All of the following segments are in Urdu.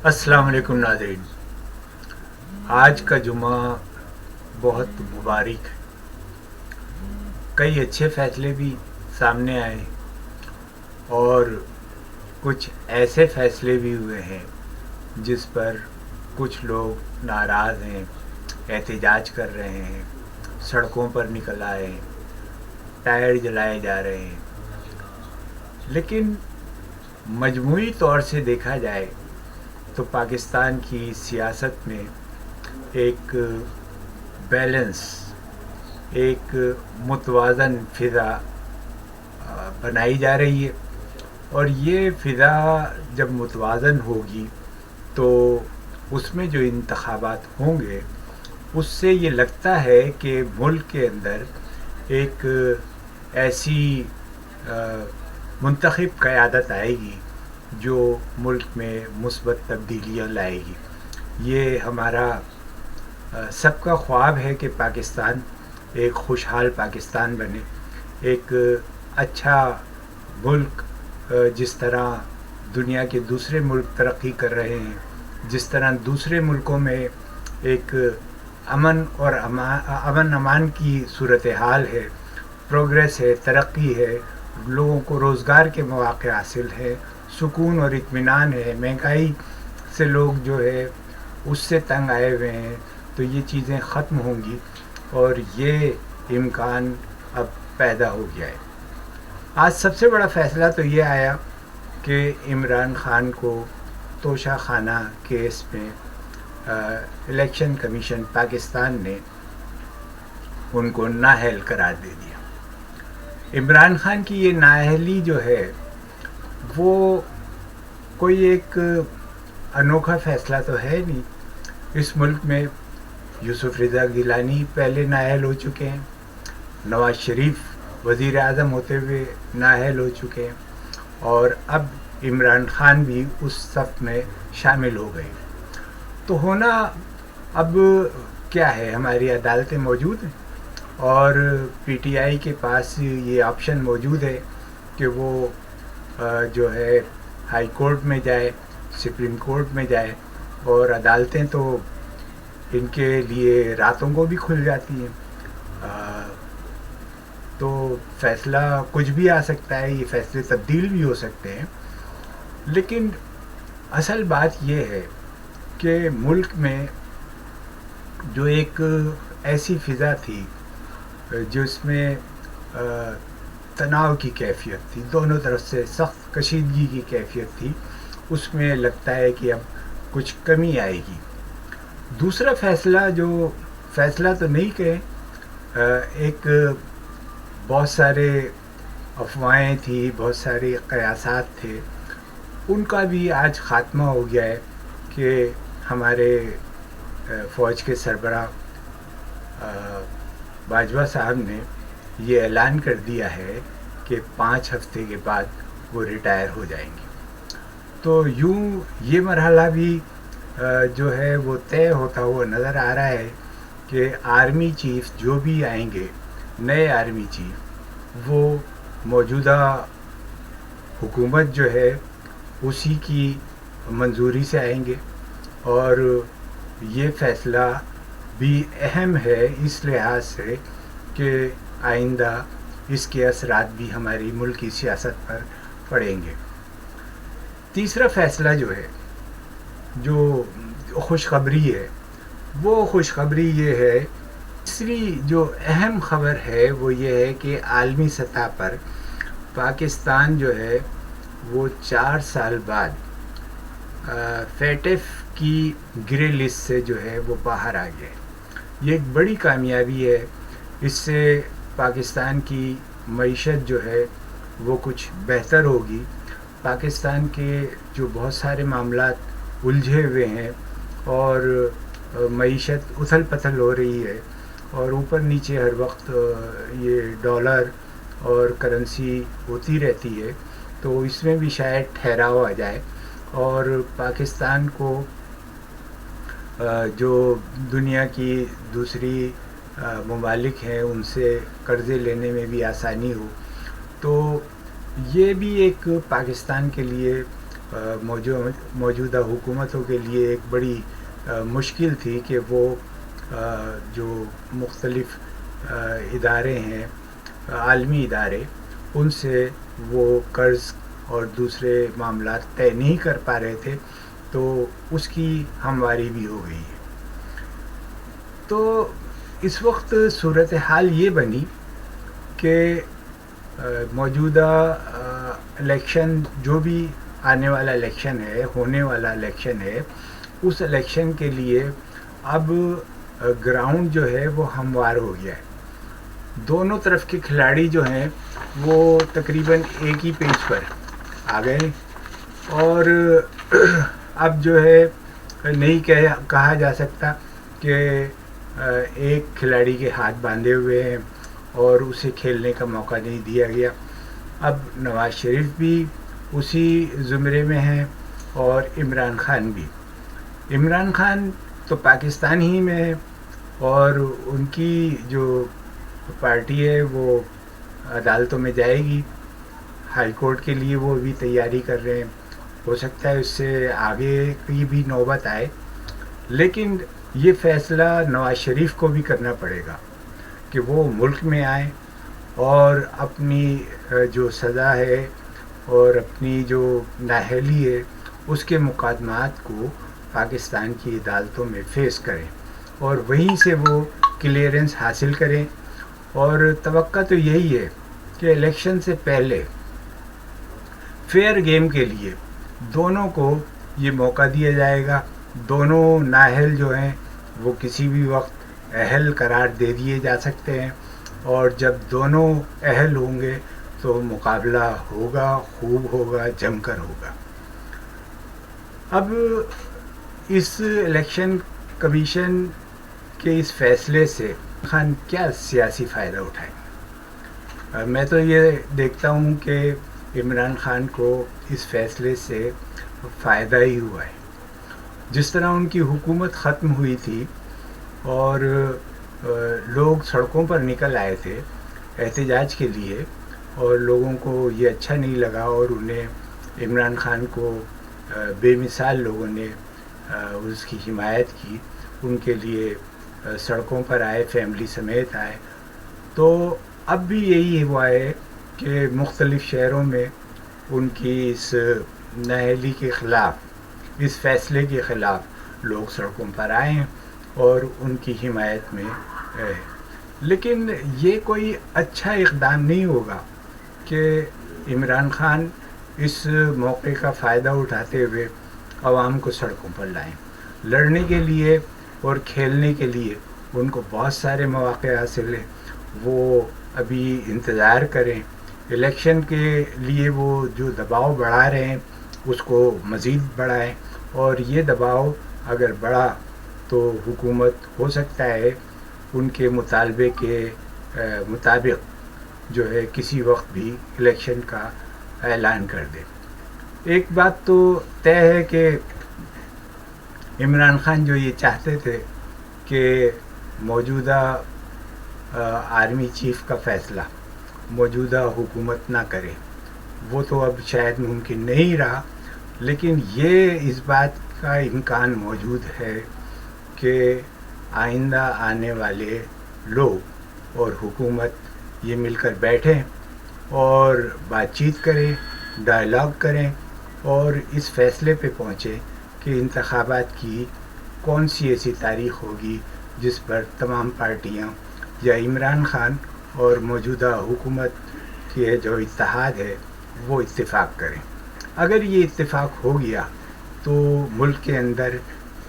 السلام علیکم ناظرین. آج کا جمعہ بہت مبارک ہے. کئی اچھے فیصلے بھی سامنے آئے اور کچھ ایسے فیصلے بھی ہوئے ہیں جس پر کچھ لوگ ناراض ہیں، احتجاج کر رہے ہیں، سڑکوں پر نکل آئے ہیں، ٹائر جلائے جا رہے ہیں. لیکن مجموعی طور سے دیکھا جائے تو پاکستان کی سیاست میں ایک بیلنس، ایک متوازن فضا بنائی جا رہی ہے. اور یہ فضا جب متوازن ہوگی تو اس میں جو انتخابات ہوں گے اس سے یہ لگتا ہے کہ ملک کے اندر ایک ایسی منتخب قیادت آئے گی جو ملک میں مثبت تبدیلیاں لائے گی. یہ ہمارا سب کا خواب ہے کہ پاکستان ایک خوشحال پاکستان بنے، ایک اچھا ملک. جس طرح دنیا کے دوسرے ملک ترقی کر رہے ہیں، جس طرح دوسرے ملکوں میں ایک امن اور امان کی صورتحال ہے، پروگریس ہے، ترقی ہے، لوگوں کو روزگار کے مواقع حاصل ہے، سکون اور اطمینان ہے، مہنگائی سے لوگ جو ہے اس سے تنگ آئے ہوئے ہیں، تو یہ چیزیں ختم ہوں گی اور یہ امکان اب پیدا ہو گیا ہے. آج سب سے بڑا فیصلہ تو یہ آیا کہ عمران خان کو توشہ خانہ کیس میں الیکشن کمیشن پاکستان نے ان کو نااہل قرار دے دیا. عمران خان کی یہ نااہلی جو ہے وہ کوئی ایک انوکھا فیصلہ تو ہے نہیں. اس ملک میں یوسف رضا گیلانی پہلے نااہل ہو چکے ہیں، نواز شریف وزیر اعظم ہوتے ہوئے نااہل ہو چکے ہیں، اور اب عمران خان بھی اس صف میں شامل ہو گئے. تو ہونا اب کیا ہے، ہماری عدالتیں موجود ہیں اور پی ٹی آئی کے پاس یہ آپشن موجود ہے کہ وہ جو ہے ہائی کورٹ میں جائے، سپریم کورٹ میں جائے، اور عدالتیں تو ان کے لیے راتوں کو بھی کھل جاتی ہیں. تو فیصلہ کچھ بھی آ سکتا ہے، یہ فیصلے تبدیل بھی ہو سکتے ہیں. لیکن اصل بات یہ ہے کہ ملک میں جو ایک ایسی فضا تھی جس میں تناؤ کی کیفیت تھی، دونوں طرف سے سخت کشیدگی کی کیفیت تھی، اس میں لگتا ہے کہ اب کچھ کمی آئے گی. دوسرا فیصلہ تو نہیں کہ ایک بہت سارے افواہیں تھی، بہت سارے قیاسات تھے، ان کا بھی آج خاتمہ ہو گیا ہے کہ ہمارے فوج کے سربراہ باجوہ صاحب نے یہ اعلان کر دیا ہے کہ 5 ہفتے کے بعد وہ ریٹائر ہو جائیں گے. تو یوں یہ مرحلہ بھی جو ہے وہ طے ہوتا ہوا نظر آ رہا ہے کہ آرمی چیف جو بھی آئیں گے، نئے آرمی چیف، وہ موجودہ حکومت جو ہے اسی کی منظوری سے آئیں گے. اور یہ فیصلہ بھی اہم ہے اس لحاظ سے کہ آئندہ اس کے اثرات بھی ہماری ملکی سیاست پر پڑیں گے. تیسرا فیصلہ جو ہے، جو خوشخبری ہے، وہ خوشخبری یہ ہے، تیسری جو اہم خبر ہے وہ یہ ہے کہ عالمی سطح پر پاکستان جو ہے وہ 4 سال بعد فیٹف کی گرے لسٹ سے جو ہے وہ باہر آ گئے. یہ ایک بڑی کامیابی ہے. اس سے پاکستان کی معیشت جو ہے وہ کچھ بہتر ہوگی. پاکستان کے جو بہت سارے معاملات الجھے ہوئے ہیں اور معیشت اتھل پتھل ہو رہی ہے اور اوپر نیچے ہر وقت یہ ڈالر اور کرنسی ہوتی رہتی ہے، تو اس میں بھی شاید ٹھہراؤ آ جائے اور پاکستان کو جو دنیا کی دوسری ممالک ہیں ان سے قرضے لینے میں بھی آسانی ہو. تو یہ بھی ایک پاکستان کے لیے موجودہ حکومتوں کے لیے ایک بڑی مشکل تھی کہ وہ جو مختلف ادارے ہیں، عالمی ادارے، ان سے وہ قرض اور دوسرے معاملات طے نہیں کر پا رہے تھے، تو اس کی ہمواری بھی ہو گئی ہے۔ تو اس وقت صورتحال یہ بنی کہ موجودہ الیکشن، جو بھی آنے والا الیکشن ہے، ہونے والا الیکشن ہے، اس الیکشن کے لیے اب گراؤنڈ جو ہے وہ ہموار ہو گیا ہے۔ دونوں طرف کے کھلاڑی جو ہیں وہ تقریباً ایک ہی پیج پر آ گئے، اور اب جو ہے نہیں کہا جا سکتا کہ ایک کھلاڑی کے ہاتھ باندھے ہوئے ہیں اور اسے کھیلنے کا موقع نہیں دیا گیا۔ اب نواز شریف بھی اسی زمرے میں ہیں اور عمران خان بھی۔ عمران خان تو پاکستان ہی میں ہے، اور ان کی جو پارٹی ہے وہ عدالتوں میں جائے گی، ہائی کورٹ کے لیے وہ بھی تیاری کر رہے ہیں، ہو سکتا ہے اس سے آگے کی بھی نوبت آئے، لیکن یہ فیصلہ نواز شریف کو بھی کرنا پڑے گا کہ وہ ملک میں آئیں اور اپنی جو سزا ہے اور اپنی جو نااہلی ہے اس کے مقدمات کو پاکستان کی عدالتوں میں فیس کریں اور وہیں سے وہ کلیئرنس حاصل کریں۔ اور توقع تو یہی ہے کہ الیکشن سے پہلے فیئر گیم کے لیے دونوں کو یہ موقع دیا جائے گا۔ دونوں نااہل جو ہیں وہ کسی بھی وقت اہل قرار دے دیے جا سکتے ہیں، اور جب دونوں اہل ہوں گے تو مقابلہ ہوگا، خوب ہوگا، جم کر ہوگا۔ اب اس الیکشن کمیشن کے اس فیصلے سے خان کیا سیاسی فائدہ اٹھائیں؟ میں تو یہ دیکھتا ہوں کہ عمران خان کو اس فیصلے سے فائدہ ہی ہوا ہے۔ جس طرح ان کی حکومت ختم ہوئی تھی اور لوگ سڑکوں پر نکل آئے تھے احتجاج کے لیے، اور لوگوں کو یہ اچھا نہیں لگا اور انہیں عمران خان کو بے مثال لوگوں نے اس کی حمایت کی، ان کے لیے سڑکوں پر آئے، فیملی سمیت آئے۔ تو اب بھی یہی ہوا ہے کہ مختلف شہروں میں ان کی اس نااہلی کے خلاف، اس فیصلے کے خلاف لوگ سڑکوں پر آئے ہیں اور ان کی حمایت میں ہے۔ لیکن یہ کوئی اچھا اقدام نہیں ہوگا کہ عمران خان اس موقع کا فائدہ اٹھاتے ہوئے عوام کو سڑکوں پر لائیں۔ لڑنے کے لیے اور کھیلنے کے لیے ان کو بہت سارے مواقع حاصل ہیں، وہ ابھی انتظار کریں۔ الیکشن کے لیے وہ جو دباؤ بڑھا رہے ہیں اس کو مزید بڑھائیں، اور یہ دباؤ اگر بڑھا تو حکومت ہو سکتا ہے ان کے مطالبے کے مطابق جو ہے کسی وقت بھی الیکشن کا اعلان کر دے۔ ایک بات تو طے ہے کہ عمران خان جو یہ چاہتے تھے کہ موجودہ آرمی چیف کا فیصلہ موجودہ حکومت نہ کرے، وہ تو اب شاید ممکن نہیں رہا، لیکن یہ اس بات کا امکان موجود ہے کہ آئندہ آنے والے لوگ اور حکومت یہ مل کر بیٹھیں اور بات چیت کریں، ڈائلاگ کریں اور اس فیصلے پہ پہنچیں کہ انتخابات کی کون سی ایسی تاریخ ہوگی جس پر تمام پارٹیاں یا عمران خان اور موجودہ حکومت کے جو اتحاد ہے وہ اتفاق کریں۔ اگر یہ اتفاق ہو گیا تو ملک کے اندر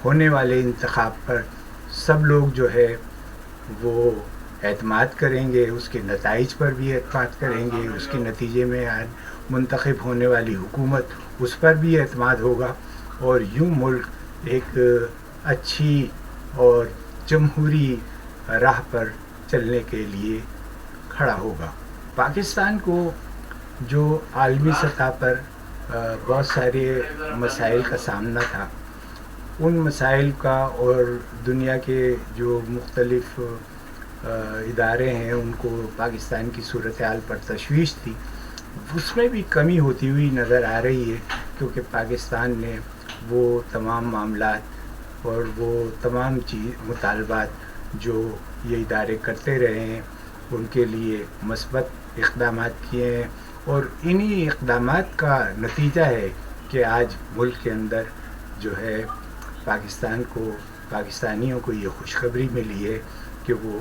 ہونے والے انتخاب پر سب لوگ جو ہے وہ اعتماد کریں گے، اس کے نتائج پر بھی اعتماد کریں گے، اس کے نتیجے میں منتخب ہونے والی حکومت اس پر بھی اعتماد ہوگا، اور یوں ملک ایک اچھی اور جمہوری راہ پر چلنے کے لیے کھڑا ہوگا۔ پاکستان کو جو عالمی سطح پر بہت سارے مسائل کا سامنا تھا، ان مسائل کا اور دنیا کے جو مختلف ادارے ہیں ان کو پاکستان کی صورتحال پر تشویش تھی، اس میں بھی کمی ہوتی ہوئی نظر آ رہی ہے کیونکہ پاکستان نے وہ تمام معاملات اور وہ تمام مطالبات جو یہ ادارے کرتے رہے ہیں ان کے لیے مثبت اقدامات کیے ہیں، اور انہی اقدامات کا نتیجہ ہے کہ آج ملک کے اندر جو ہے پاکستانیوں کو یہ خوشخبری ملی ہے کہ وہ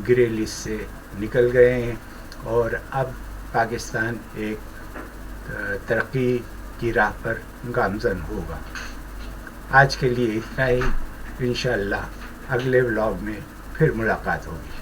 گرے لسٹ سے نکل گئے ہیں اور اب پاکستان ایک ترقی کی راہ پر گامزن ہوگا۔ آج کے لیے اتنا ہی، انشاءاللہ اگلے ولاگ میں پھر ملاقات ہوگی۔